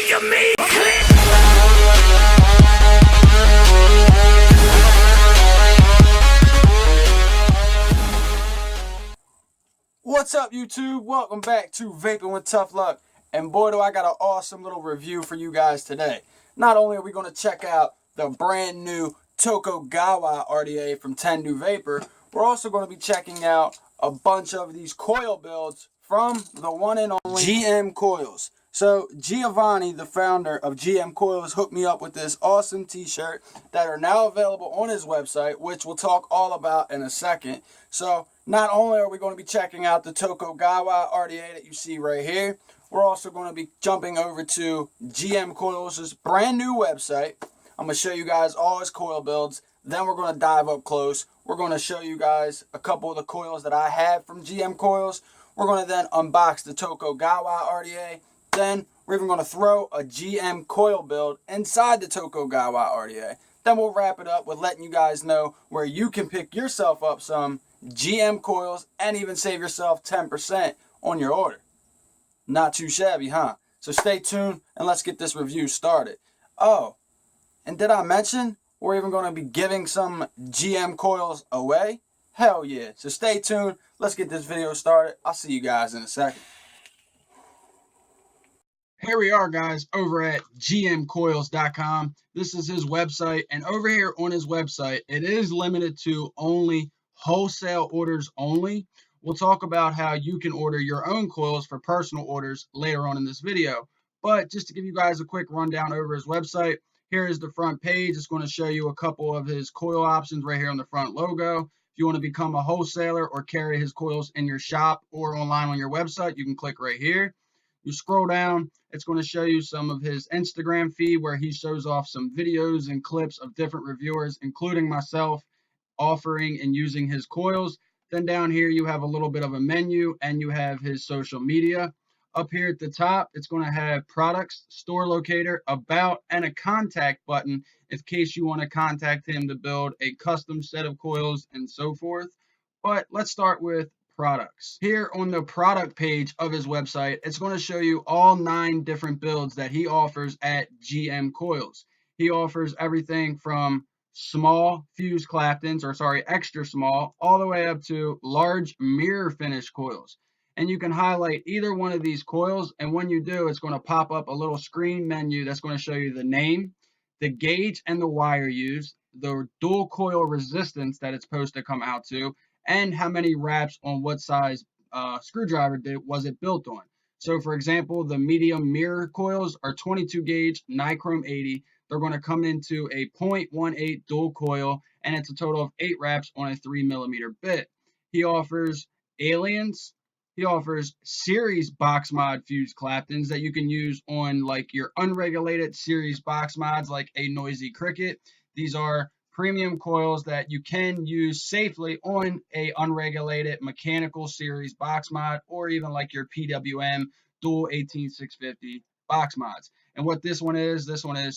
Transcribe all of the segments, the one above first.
you mean? What's up, YouTube? Welcome back to Vaping with Tough Luck. And boy, do I got an awesome little review for you guys today. Not only are we going to check out the brand new Tokugawa RDA from Tendou Vapor, we're also going to be checking out a bunch of these coil builds from the one and only GM Coils. So Giovanni, the founder of GM Coils, hooked me up with this awesome t-shirt that are now available on his website, which we'll talk all about in a second. So not only are we going to be checking out the Tokugawa RDA that you see right here, we're also going to be jumping over to GM Coils' brand new website. I'm going to show you guys all his coil builds. Then we're going to dive up close. We're going to show you guys a couple of the coils that I have from GM Coils. We're going to then unbox the Tokugawa RDA. Then we're even going to throw a GM coil build inside the Tokugawa RDA. Then we'll wrap it up with letting you guys know where you can pick yourself up some GM coils and even save yourself 10% on your order. Not too shabby, huh? So stay tuned and let's get this review started. Oh, and did I mention we're even going to be giving some GM coils away? Hell yeah. So stay tuned. Let's get this video started. I'll see you guys in a second. Here we are, guys, over at gmcoils.com. This is his website, and over here on his website, it is limited to only wholesale orders only. We'll talk about how you can order your own coils for personal orders later on in this video. But just to give you guys a quick rundown over his website, here is the front page. It's going to show you a couple of his coil options right here on the front logo. If you want to become a wholesaler or carry his coils in your shop or online on your website, you can click right here. You scroll down, it's going to show you some of his Instagram feed where he shows off some videos and clips of different reviewers, including myself, offering and using his coils. Then down here, you have a little bit of a menu and you have his social media. Up here at the top, it's going to have products, store locator, about, and a contact button in case you want to contact him to build a custom set of coils and so forth. But let's start with products. Here on the product page of his website, it's going to show you all 9 different builds that he offers at GM Coils. He offers everything from small fused Claptons, extra small, all the way up to large mirror finish coils. And you can highlight either one of these coils, and when you do, it's going to pop up a little screen menu that's going to show you the name, the gauge and the wire used, the dual coil resistance that it's supposed to come out to, and how many wraps on what size screwdriver was it built on. So for example, the medium mirror coils are 22 gauge nichrome 80. They're going to come into a 0.18 dual coil, and it's a total of 8 wraps on a 3mm bit. He offers aliens. He offers series box mod fused Claptons that you can use on like your unregulated series box mods like a Noisy Cricket. These are premium coils that you can use safely on a unregulated mechanical series box mod or even like your PWM dual 18650 box mods. And what this one is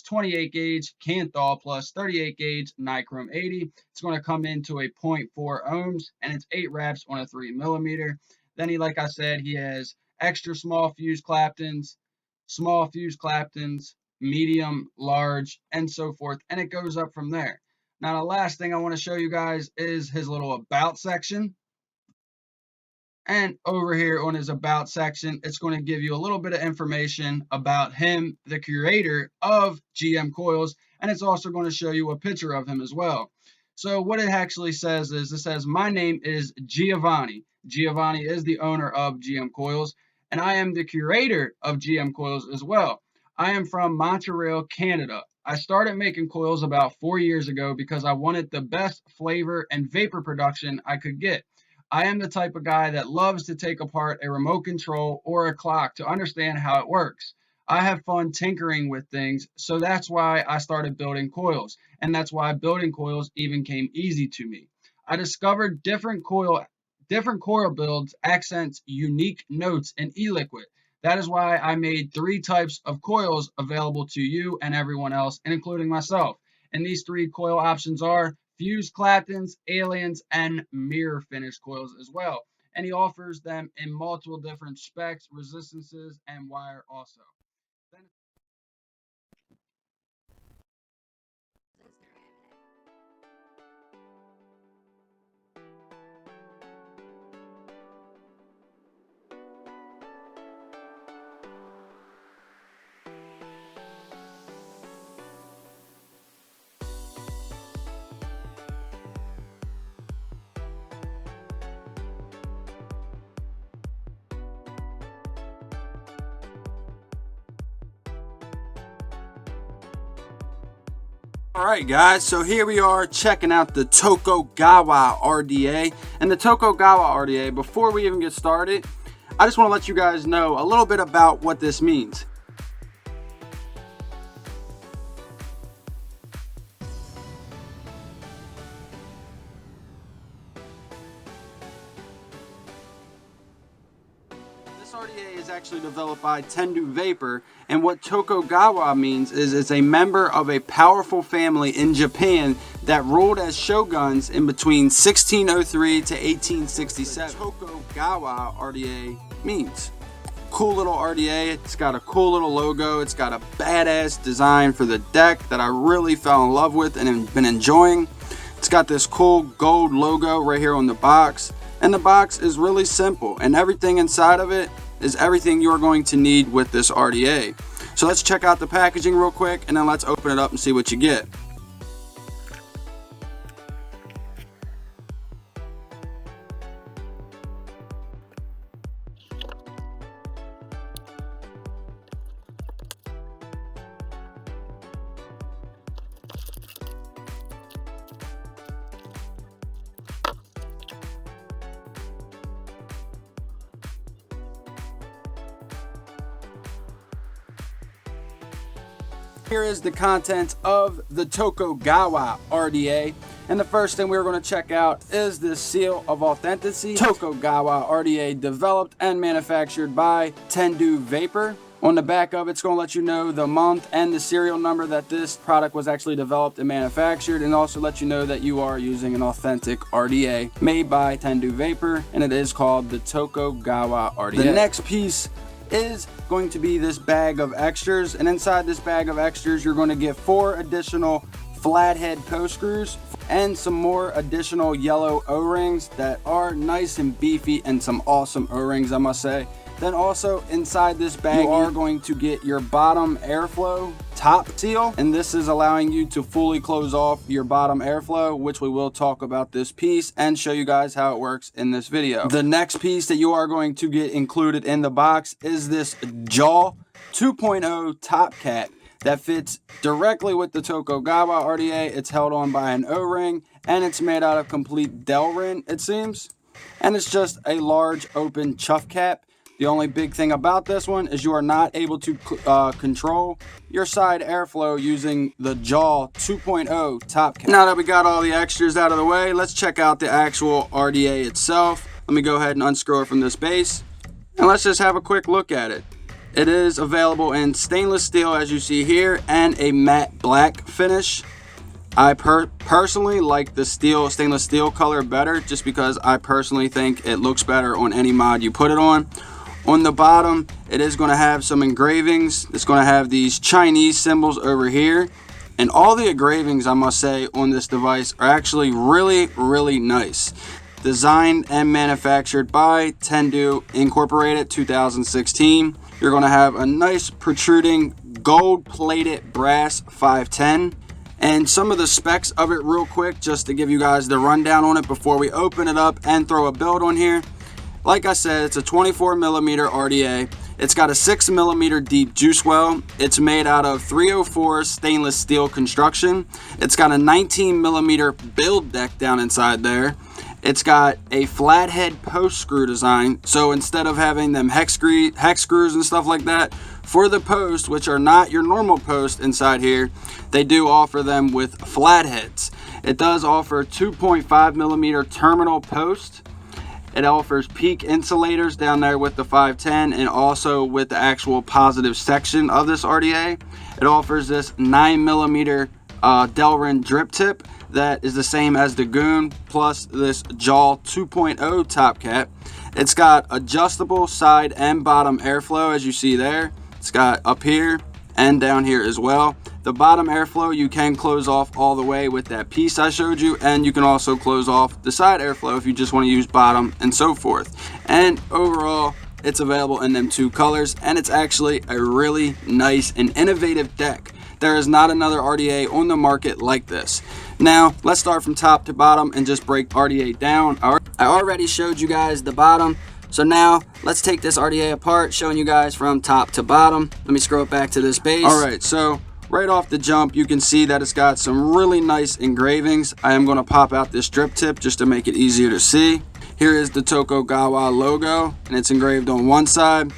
28 gauge Canthal plus 38 gauge nichrome 80. It's going to come into a 0.4 ohms and it's 8 wraps on a 3mm. Then like I said, he has extra small fused Claptons, medium, large, and so forth, and it goes up from there. Now, the last thing I want to show you guys is his little about section. And over here on his about section, it's going to give you a little bit of information about him, the creator of GM Coils, and it's also going to show you a picture of him as well. So what it actually says is, it says, my name is Giovanni. Giovanni is the owner of GM Coils, and I am the curator of GM Coils as well. I am from Montreal, Canada. I started making coils about 4 years ago because I wanted the best flavor and vapor production I could get. I am the type of guy that loves to take apart a remote control or a clock to understand how it works. I have fun tinkering with things, so that's why I started building coils, and that's why building coils even came easy to me. I discovered different coil builds accents unique notes in e-liquid. That is why I made 3 types of coils available to you and everyone else, including myself. And these 3 coil options are fused Claptons, aliens, and mirror finish coils as well. And he offers them in multiple different specs, resistances, and wire also. Alright guys, so here we are checking out the Tokugawa RDA. And the Tokugawa RDA, before we even get started, I just want to let you guys know a little bit about what this means. This RDA is actually developed by Tendou Vapor, and what Tokugawa means is it's a member of a powerful family in Japan that ruled as shoguns in between 1603 to 1867. Tokugawa RDA means cool little RDA. It's got a cool little logo. It's got a badass design for the deck that I really fell in love with and have been enjoying. It's got this cool gold logo right here on the box. And the box is really simple, and everything inside of it is everything you're going to need with this RDA. So let's check out the packaging real quick, and then let's open it up and see what you get. Here is the contents of the Tokugawa RDA, and the first thing we're going to check out is the seal of authenticity. Tokugawa RDA developed and manufactured by Tendou Vapor. On the back of it's going to let you know the month and the serial number that this product was actually developed and manufactured, and also let you know that you are using an authentic RDA made by Tendou Vapor, and it is called the Tokugawa RDA. The next piece is going to be this bag of extras, and inside this bag of extras you're going to get 4 additional flathead post screws and some more additional yellow O-rings that are nice and beefy, and some awesome O-rings, I must say. Then also inside this bag you are going to get your bottom airflow top seal, and this is allowing you to fully close off your bottom airflow, which we will talk about this piece and show you guys how it works in this video. The next piece that you are going to get included in the box is this jaw 2.0 top cap that fits directly with the Tokugawa RDA. It's held on by an O-ring, and it's made out of complete Delrin, it seems, and it's just a large open chuff cap. The only big thing about this one is you are not able to control your side airflow using the jaw 2.0 top cap. Now that we got all the extras out of the way, let's check out the actual RDA itself. Let me go ahead and unscrew it from this base, and let's just have a quick look at it. It is available in stainless steel, as you see here, and a matte black finish. I personally like the stainless steel color better, just because I personally think it looks better on any mod you put it on. On the bottom, it is going to have some engravings. It's going to have these Chinese symbols over here. And all the engravings, I must say, on this device are actually really nice. Designed and manufactured by Tendou Incorporated 2016. You're going to have a nice protruding gold-plated brass 510. And some of the specs of it real quick, just to give you guys the rundown on it before we open it up and throw a build on here. Like I said, it's a 24mm RDA. It's got a 6mm deep juice well. It's made out of 304 stainless steel construction. It's got a 19mm build deck down inside there. It's got a flathead post screw design. So instead of having them hex screws and stuff like that, for the posts, which are not your normal post inside here, they do offer them with flatheads. It does offer 2.5mm terminal post. It offers peak insulators down there with the 510, and also with the actual positive section of this RDA. It offers this 9mm Delrin drip tip that is the same as the Goon, plus this jaw 2.0 top cap. It's got adjustable side and bottom airflow, as you see there. It's got up here and down here as well. The bottom airflow you can close off all the way with that piece I showed you, and you can also close off the side airflow if you just want to use bottom, and so forth. And overall, it's available in them 2 colors, and it's actually a really nice and innovative deck. There is not another RDA on the market like this. Now, let's start from top to bottom and just break RDA down. I already showed you guys the bottom, so now let's take this RDA apart, showing you guys from top to bottom. Let me scroll it back to this base. All right, so right off the jump, you can see that it's got some really nice engravings. I am going to pop out this drip tip just to make it easier to see. Here is the taw-koo-gah-wah logo, and it's engraved on one side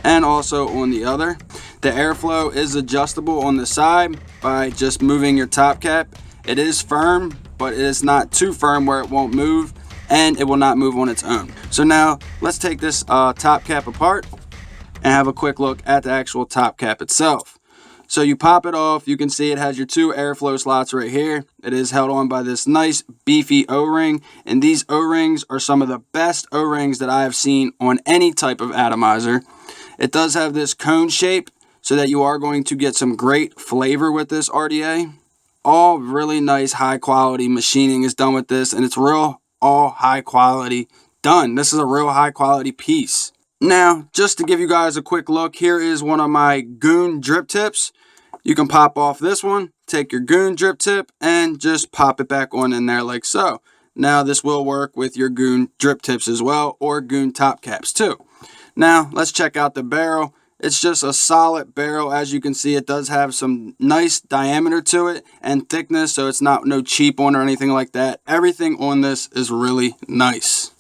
and also on the other. The airflow is adjustable on the side by just moving your top cap. It is firm, but it is not too firm where it won't move, and it will not move on its own. So now let's take this top cap apart and have a quick look at the actual top cap itself. So you pop it off, you can see it has your two airflow slots right here. It is held on by this nice beefy O-ring, and these O-rings are some of the best O-rings that I have seen on any type of atomizer. It does have this cone shape so that you are going to get some great flavor with this RDA. All really nice high quality machining is done with this, and it's real all high quality done. This is a real high quality piece. Now, just to give you guys a quick look, here is one of my goon drip tips. You can pop off this one, take your goon drip tip, and just pop it back on in there like so. Now, this will work with your goon drip tips as well, or goon top caps too. Now, let's check out the barrel. It's just a solid barrel. As you can see, it does have some nice diameter to it and thickness, so it's not no cheap one or anything like that. Everything on this is really nice.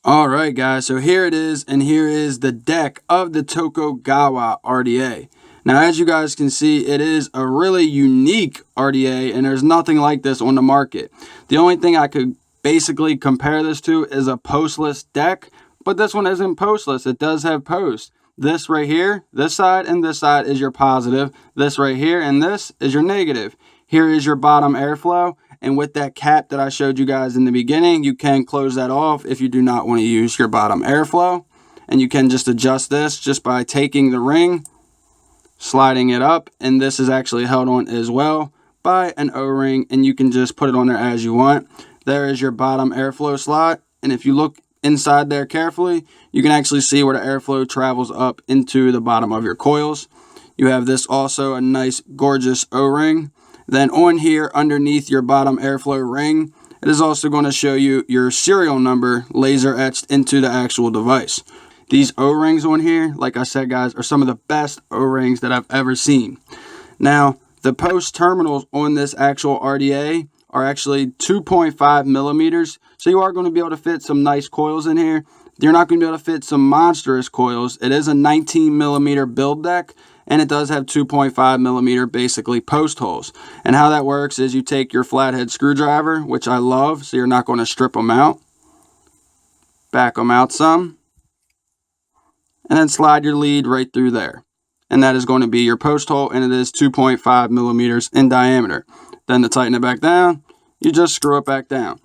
Alright guys, so here it is, and here is the deck of the Tokugawa RDA. Now as you guys can see, it is a really unique RDA, and there's nothing like this on the market. The only thing I could basically compare this to is a postless deck, but this one isn't postless. It does have post. This right here, this side and this side is your positive. This right here and this is your negative. Here is your bottom airflow. And with that cap that I showed you guys in the beginning, you can close that off if you do not want to use your bottom airflow. And you can just adjust this just by taking the ring, sliding it up. And this is actually held on as well by an O-ring. And you can just put it on there as you want. There is your bottom airflow slot. And if you look inside there carefully, you can actually see where the airflow travels up into the bottom of your coils. You have this also a nice gorgeous O-ring. Then on here underneath your bottom airflow ring, it is also going to show you your serial number laser etched into the actual device. These O-rings on here, like I said guys, are some of the best O-rings that I've ever seen. Now the post terminals on this actual RDA are actually 2.5 millimeters. So you are going to be able to fit some nice coils in here. You're not going to be able to fit some monstrous coils. It is a 19 millimeter build deck, and it does have 2.5 millimeter basically post holes. And how that works is you take your flathead screwdriver, which I love, so you're not going to strip them out. Back them out some. And then slide your lead right through there. And that is going to be your post hole, and it is 2.5 millimeters in diameter. Then to tighten it back down, you just screw it back down.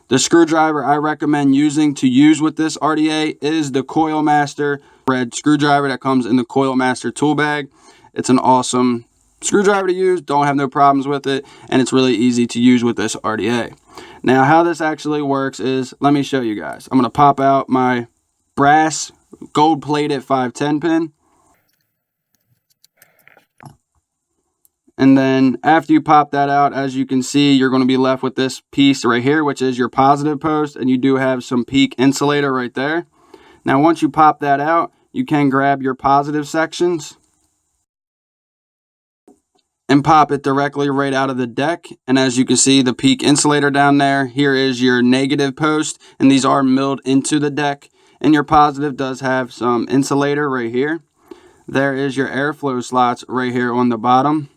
The screwdriver I recommend using to use with this RDA is the Coil Master red screwdriver that comes in the Coil Master tool bag. It's an awesome screwdriver to use, don't have no problems with it, and it's really easy to use with this RDA. Now how this actually works is, let me show you guys. I'm going to pop out my brass gold plated 510 pin. And then after you pop that out, as you can see, you're going to be left with this piece right here, which is your positive post. And you do have some peak insulator right there. Now, once you pop that out, you can grab your positive sections and pop it directly right out of the deck. And as you can see, the peak insulator down there, here is your negative post. And these are milled into the deck. And your positive does have some insulator right here. There is your airflow slots right here on the bottom.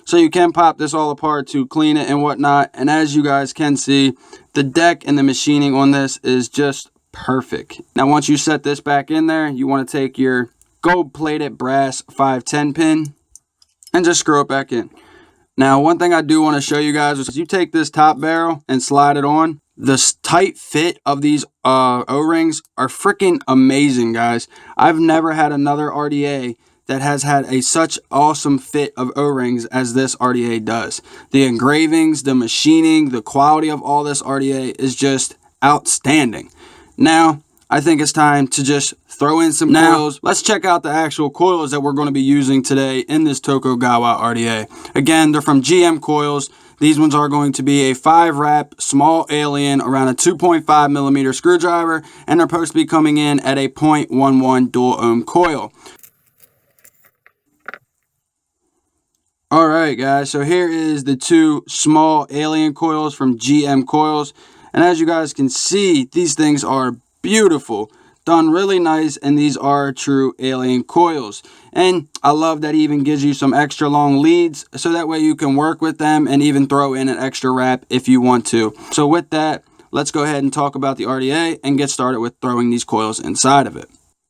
So you can pop this all apart to clean it and whatnot. And as you guys can see, the deck and the machining on this is just perfect. Now, once you set this back in there, you want to take your gold plated brass 510 pin and just screw it back in. Now, one thing I do want to show you guys is you take this top barrel and slide it on. The tight fit of these O-rings are freaking amazing, guys. I've never had another RDA that has had such awesome fit of O-rings as this RDA does. The engravings, the machining, the quality of all this RDA is just outstanding. Now, I think it's time to just throw in some coils. Let's check out the actual coils that we're going to be using today in this Tokugawa RDA. Again, they're from GM Coils. These ones are going to be a 5-wrap small alien around a 2.5 millimeter screwdriver, and they're supposed to be coming in at a 0.11 dual ohm coil. Alright guys, so here is the two small alien coils from GM Coils. And as you guys can see, these things are beautiful. Done really nice, and these are true alien coils. And I love that he even gives you some extra long leads, so that way you can work with them and even throw in an extra wrap if you want to. So with that, let's go ahead and talk about the RDA and get started with throwing these coils inside of it.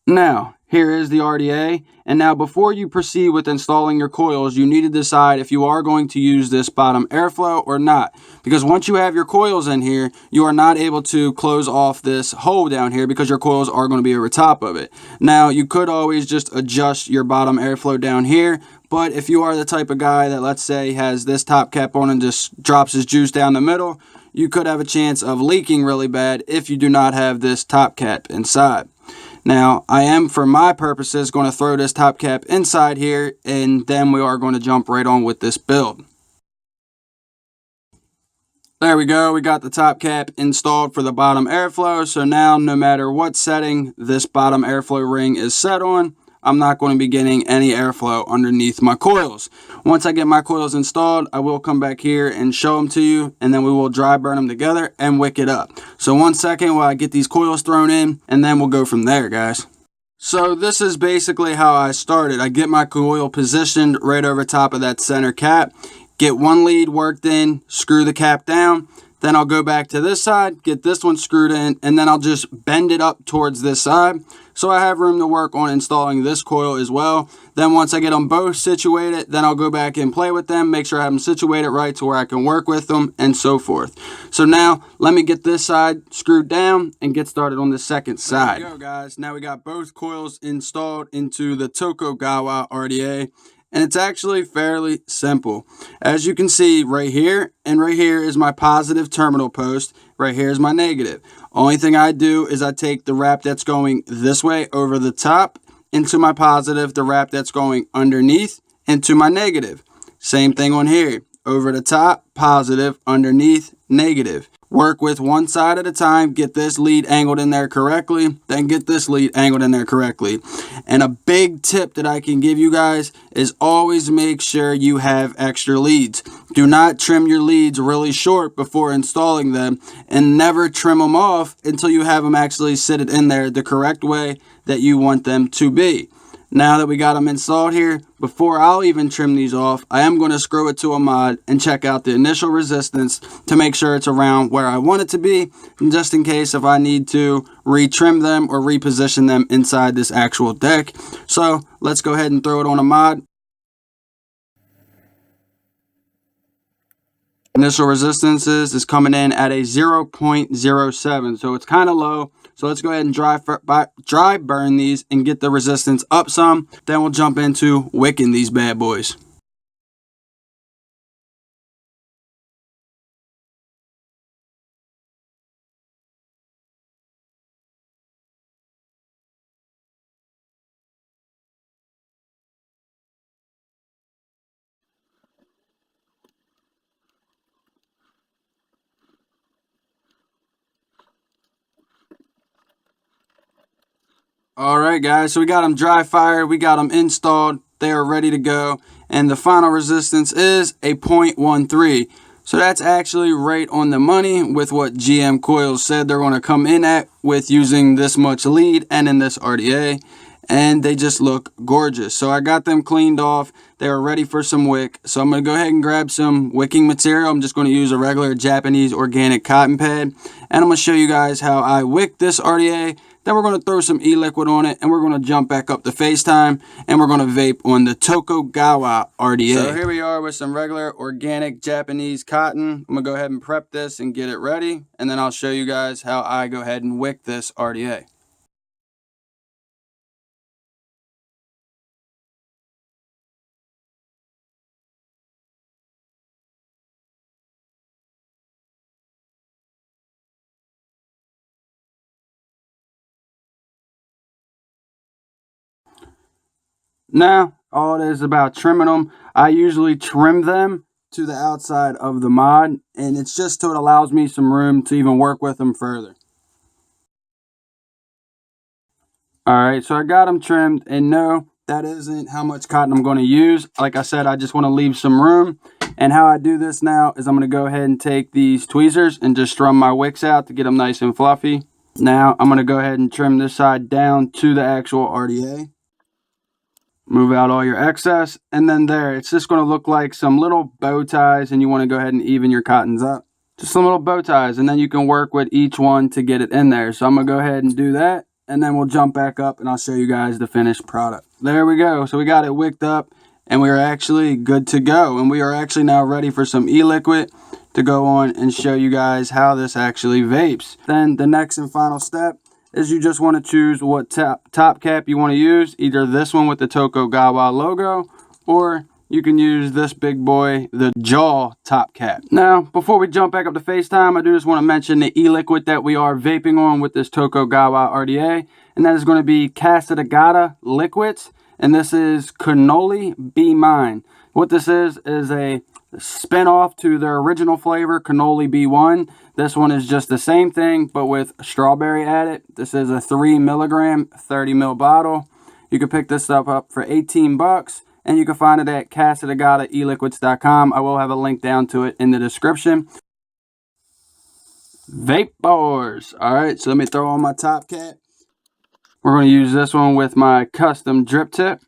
Now, here is the RDA, and now before you proceed with installing your coils, you need to decide if you are going to use this bottom airflow or not. Because once you have your coils in here, you are not able to close off this hole down here because your coils are going to be over top of it. Now, you could always just adjust your bottom airflow down here, but if you are the type of guy that, let's say, has this top cap on and just drops his juice down the middle, you could have a chance of leaking really bad if you do not have this top cap inside. Now, I am, for my purposes, going to throw this top cap inside here, and then we are going to jump right on with this build. There we go, we got the top cap installed for the bottom airflow, so now no matter what setting this bottom airflow ring is set on, I'm not going to be getting any airflow underneath my coils. Once I get my coils installed, I will come back here and show them to you, and then we will dry burn them together and wick it up. So 1 second while I get these coils thrown in, and then we'll go from there, guys. So this is basically how I started. I get my coil positioned right over top of that center cap, get one lead worked in, screw the cap down, then I'll go back to this side, get this one screwed in, and then I'll just bend it up towards this side. So I have room to work on installing this coil as well. Then once I get them both situated, then I'll go back and play with them, make sure I have them situated right to where I can work with them, and so forth. So now, let me get this side screwed down and get started on the second side. There we go, guys. Now we got both coils installed into the Tokugawa RDA. And it's actually fairly simple. As you can see right here, and right here is my positive terminal post. Right here is my negative. Only thing I do is I take the wrap that's going this way over the top into my positive, the wrap that's going underneath into my negative. Same thing on here. Over the top, positive, underneath, negative. Work with one side at a time, get this lead angled in there correctly, then get this lead angled in there correctly. And a big tip that I can give you guys is always make sure you have extra leads. Do not trim your leads really short before installing them, and never trim them off until you have them actually sit it in there the correct way that you want them to be. Now that we got them installed here, before I'll even trim these off, I am going to screw it to a mod and check out the initial resistance to make sure it's around where I want it to be, just in case if I need to retrim them or reposition them inside this actual deck. So let's go ahead and throw it on a mod. Initial resistance is coming in at a 0.07, so it's kind of low. So let's go ahead and dry burn these and get the resistance up some. Then we'll jump into wicking these bad boys. Alright guys, so we got them dry fired, we got them installed, they are ready to go, and the final resistance is a 0.13. So that's actually right on the money with what GM Coils said they're going to come in at with using this much lead and in this RDA, and they just look gorgeous. So I got them cleaned off, they are ready for some wick, so I'm going to go ahead and grab some wicking material. I'm just going to use a regular Japanese organic cotton pad, and I'm going to show you guys how I wick this RDA. Then we're going to throw some e-liquid on it, and we're going to jump back up to FaceTime, and we're going to vape on the Tokugawa RDA. So here we are with some regular organic Japanese cotton. I'm going to go ahead and prep this and get it ready, and then I'll show you guys how I go ahead and wick this RDA. Now, all it is about trimming them. I usually trim them to the outside of the mod, and it's just so it allows me some room to even work with them further. Alright, so I got them trimmed, and no, that isn't how much cotton I'm going to use. Like I said, I just want to leave some room. And how I do this now is I'm going to go ahead and take these tweezers and just strum my wicks out to get them nice and fluffy. Now I'm going to go ahead and trim this side down to the actual RDA. Move out all your excess, and then there, it's just going to look like some little bow ties, and you want to go ahead and even your cottons up. Just some little bow ties, and then you can work with each one to get it in there. So I'm going to go ahead and do that, and then we'll jump back up and I'll show you guys the finished product. There we go. So we got it wicked up, and we are actually good to go. And we are actually now ready for some e-liquid to go on and show you guys how this actually vapes. Then the next and final step is you just want to choose what top cap you want to use. Either this one with the taw-koo-gah-wah logo, or you can use this big boy, the jaw top cap. Now, before we jump back up to FaceTime, I do just want to mention the e-liquid that we are vaping on with this Tokugawa RDA, and that is going to be Cassata liquids, and this is cannoli be mine. What this is a spin-off to their original flavor, cannoli B1. This one is just the same thing, but with strawberry added. This is a 3 milligram, 30 ml bottle. You can pick this stuff up for 18 bucks, and you can find it at Cassata-eliquids.com. I will have a link down to it in the description. Vapors. All right, so let me throw on my top cap. We're going to use this one with my custom drip tip.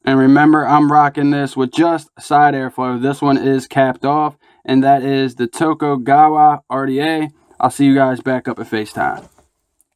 And remember, I'm rocking this with just side airflow. This one is capped off, and that is the Tokugawa RDA. I'll see you guys back up at FaceTime.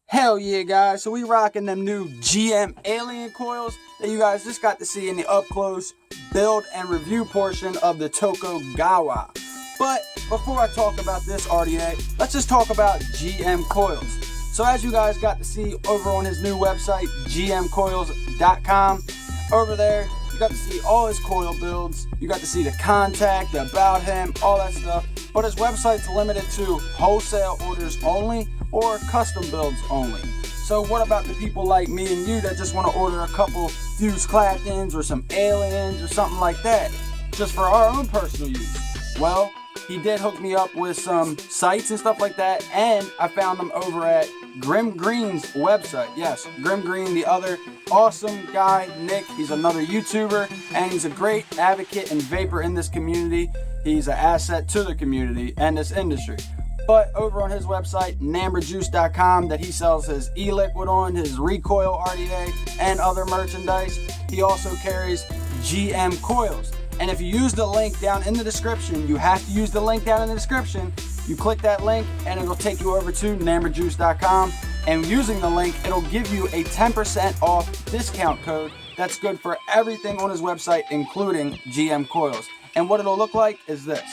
Hell yeah, guys. So we rocking them new GM Alien coils that you guys just got to see in the up-close build and review portion of the Tokugawa. But before I talk about this RDA, let's just talk about GM Coils. So as you guys got to see over on his new website, gmcoils.com, over there, you got to see all his coil builds. You got to see the contact, the about him, all that stuff. But his website's limited to wholesale orders only or custom builds only. So what about the people like me and you that just want to order a couple fused Claptons or some aliens or something like that, just for our own personal use? Well, he did hook me up with some sites and stuff like that, and I found them over at Grim Green's website. Yes, Grim Green, the other awesome guy, Nick. He's another YouTuber, and he's a great advocate and vapor in this community. He's an asset to the community and this industry. But over on his website, namberjuice.com, that he sells his e-liquid on, his recoil RDA, and other merchandise. He also carries GM Coils. And if you use the link down in the description, you have to use the link down in the description. You click that link and it'll take you over to namberjuice.com. And using the link, it'll give you a 10% off discount code that's good for everything on his website, including GM Coils. And what it'll look like is this.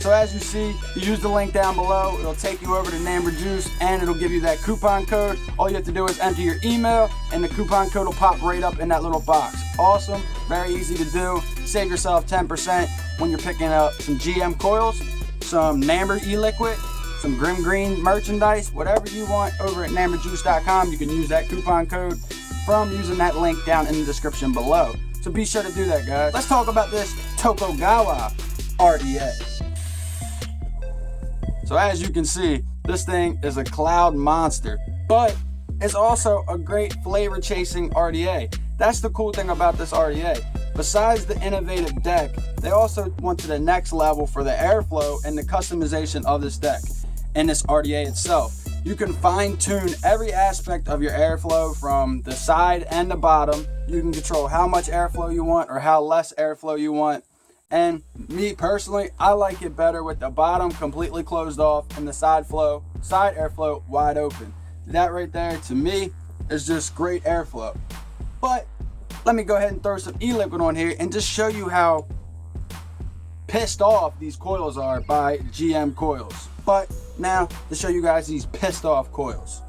So as you see, you use the link down below, it'll take you over to Namber Juice and it'll give you that coupon code. All you have to do is enter your email and the coupon code will pop right up in that little box. Awesome, very easy to do. Save yourself 10% when you're picking up some GM coils, some Namber e-liquid, some Grim Green merchandise, whatever you want over at namberjuice.com. You can use that coupon code from using that link down in the description below. So be sure to do that, guys. Let's talk about this Tokugawa RDA. So as you can see, this thing is a cloud monster, but it's also a great flavor chasing RDA. That's the cool thing about this RDA. Besides the innovative deck, they also went to the next level for the airflow and the customization of this deck and this RDA itself. You can fine tune every aspect of your airflow from the side and the bottom. You can control how much airflow you want or how less airflow you want. And me personally, I like it better with the bottom completely closed off and the side airflow wide open. That right there, to me, is just great airflow. But let me go ahead and throw some e-liquid on here and just show you how pissed off these coils are by GM Coils. But now, to show you guys these pissed off coils.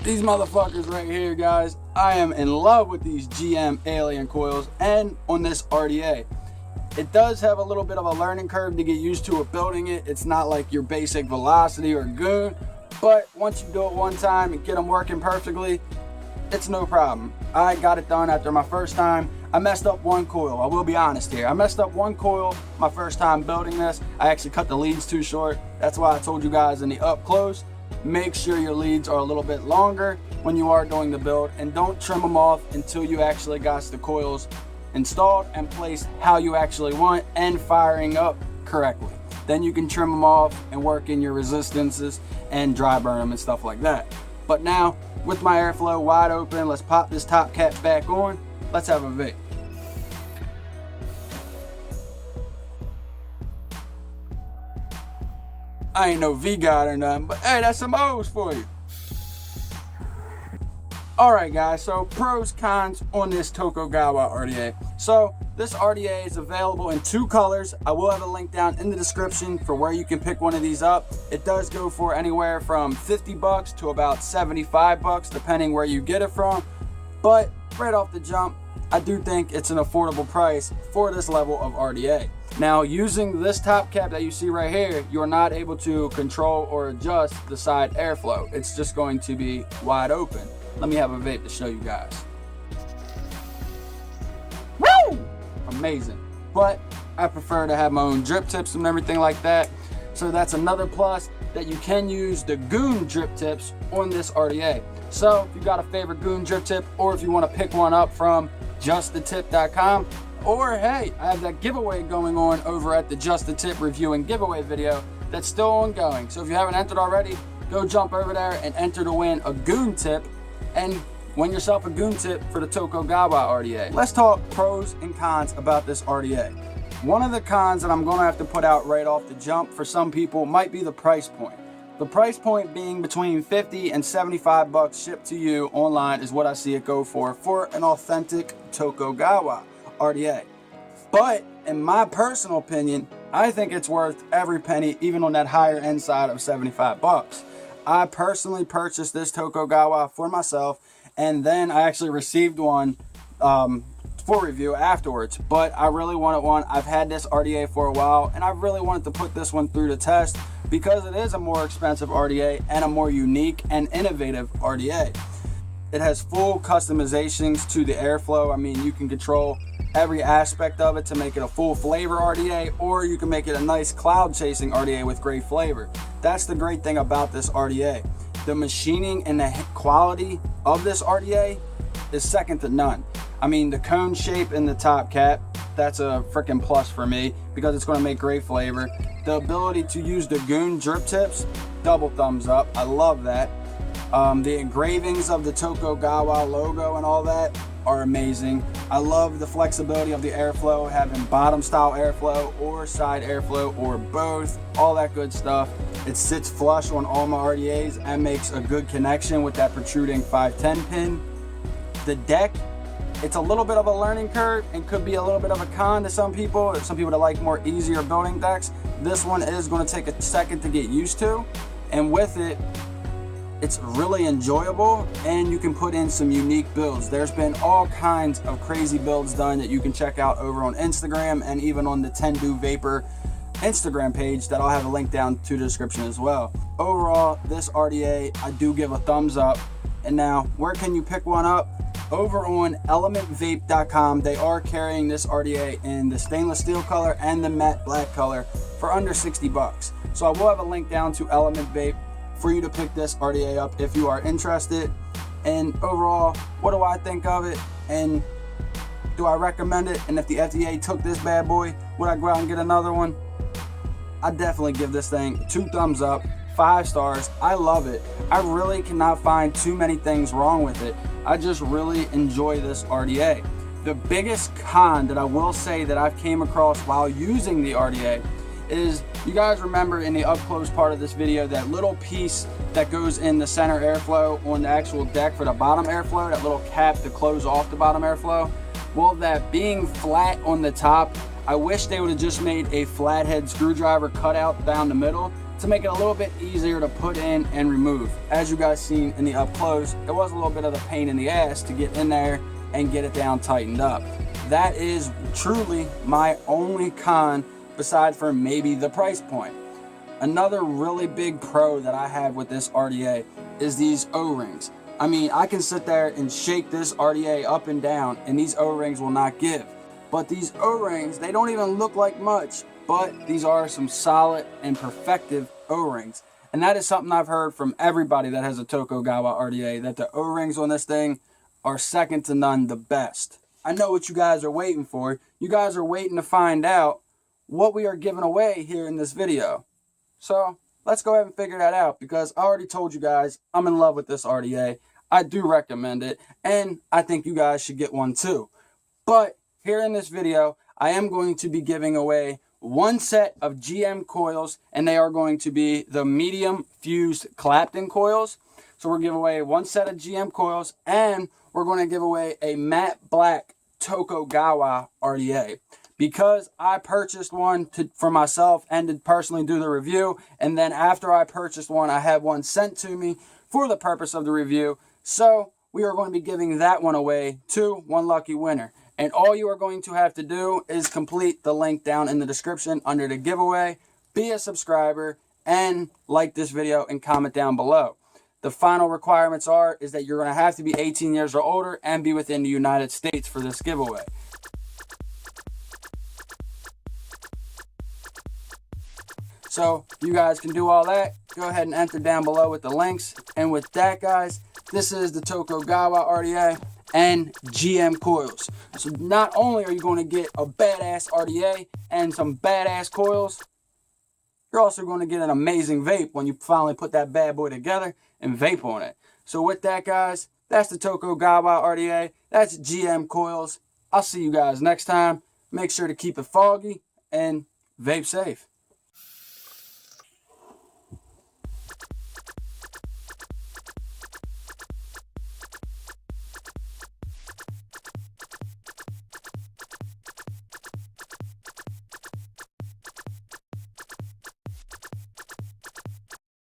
These motherfuckers right here, guys, I am in love with these GM Alien coils and on this RDA. It does have a little bit of a learning curve to get used to it building it. It's not like your basic Velocity or Goon, but once you do it one time and get them working perfectly, it's no problem. I got it done after my first time. I messed up one coil, I will be honest here. I messed up one coil my first time building this. I actually cut the leads too short. That's why I told you guys in the up close. make sure your leads are a little bit longer when you are doing the build, and don't trim them off until you actually got the coils installed and placed how you actually want and firing up correctly. Then you can trim them off and work in your resistances and dry burn them and stuff like that. But now, with my airflow wide open, let's pop this top cap back on. Let's have a vape. I ain't no V God or nothing, but hey, that's some O's for you. Alright guys, so pros, cons on this Tokugawa RDA. So this RDA is available in 2 colors. I will have a link down in the description for where you can pick one of these up. It does go for anywhere from 50 bucks to about 75 bucks, depending where you get it from. But right off the jump, I do think it's an affordable price for this level of RDA. Now, using this top cap that you see right here, you're not able to control or adjust the side airflow. It's just going to be wide open. Let me have a vape to show you guys. Woo! Amazing. But I prefer to have my own drip tips and everything like that. So that's another plus, that you can use the Goon drip tips on this RDA. So if you got a favorite Goon drip tip, or if you want to pick one up from justthetip.com, or hey, I have that giveaway going on over at the Just the Tip review and giveaway video that's still ongoing. So if you haven't entered already, go jump over there and enter to win a Goon tip and win yourself a Goon tip for the Tokugawa RDA. Let's talk pros and cons about this RDA. One of the cons that I'm going to have to put out right off the jump for some people might be the price point. The price point being between 50 and 75 bucks shipped to you online is what I see it go for an authentic Tokugawa RDA. But in my personal opinion, I think it's worth every penny, even on that higher end side of 75 bucks. I personally purchased this Tokugawa for myself, and then I actually received one for review afterwards. But I really wanted one. I've had this RDA for a while, and I really wanted to put this one through the test because it is a more expensive RDA and a more unique and innovative RDA. It has full customizations to the airflow. I mean, you can control every aspect of it to make it a full flavor RDA, or you can make it a nice cloud chasing RDA with great flavor. That's the great thing about this RDA. The machining and the quality of this RDA is second to none. I mean, the cone shape in the top cap, that's a freaking plus for me because it's going to make great flavor. The ability to use the Goon drip tips, double thumbs up. I love that. The engravings of the Tokugawa logo and all that are amazing. I love the flexibility of the airflow, having bottom style airflow or side airflow or both, all that good stuff. It sits flush on all my RDAs and makes a good connection with that protruding 510 pin. The deck, it's a little bit of a learning curve and could be a little bit of a con to some people that like more easier building decks. This one is going to take a second to get used to, and with it, it's really enjoyable, and you can put in some unique builds. There's been all kinds of crazy builds done that you can check out over on Instagram and even on the Tendou Vapor Instagram page that I'll have a link down to the description as well. Overall, this RDA, I do give a thumbs up. And now, where can you pick one up? Over on elementvape.com, they are carrying this RDA in the stainless steel color and the matte black color for under 60 bucks. So I will have a link down to Element Vape for you to pick this RDA up if you are interested. And overall, what do I think of it? And do I recommend it? And if the FDA took this bad boy, would I go out and get another one? I definitely give this thing 2 thumbs up, 5 stars. I love it. I really cannot find too many things wrong with it. I just really enjoy this RDA. The biggest con that I will say that I've came across while using the RDA is, you guys remember in the up close part of this video, that little piece that goes in the center airflow on the actual deck for the bottom airflow, that little cap to close off the bottom airflow? Well, that being flat on the top, I wish they would have just made a flathead screwdriver cutout down the middle to make it a little bit easier to put in and remove. As you guys seen in the up close, it was a little bit of a pain in the ass to get in there and get it down tightened up. That is truly my only con, aside from maybe the price point. Another really big pro that I have with this RDA is these O-rings. I mean, I can sit there and shake this RDA up and down and these O-rings will not give. But these O-rings, they don't even look like much, but these are some solid and perfective O-rings. And that is something I've heard from everybody that has a Tokugawa RDA, that the O-rings on this thing are second to none, the best. I know what you guys are waiting for. You guys are waiting to find out what we are giving away here in this video. So let's go ahead and figure that out, because I already told you guys I'm in love with this RDA. I do recommend it, and I think you guys should get one too. But here in this video, I am going to be giving away one set of GM coils, and they are going to be the medium fused Clapton coils. So we're giving away one set of GM coils, and we're going to give away a matte black Tokugawa RDA. Because I purchased one for myself and to personally do the review, and then after I purchased one, I had one sent to me for the purpose of the review. So we are going to be giving that one away to one lucky winner. And all you are going to have to do is complete the link down in the description under the giveaway, be a subscriber, and like this video and comment down below. The final requirements is that you're going to have to be 18 years or older and be within the United States for this giveaway. So you guys can do all that. Go ahead and enter down below with the links. And with that, guys, this is the Tokugawa RDA and GM coils. So not only are you going to get a badass RDA and some badass coils, you're also going to get an amazing vape when you finally put that bad boy together and vape on it. So with that, guys, that's the Tokugawa RDA. That's GM coils. I'll see you guys next time. Make sure to keep it foggy and vape safe.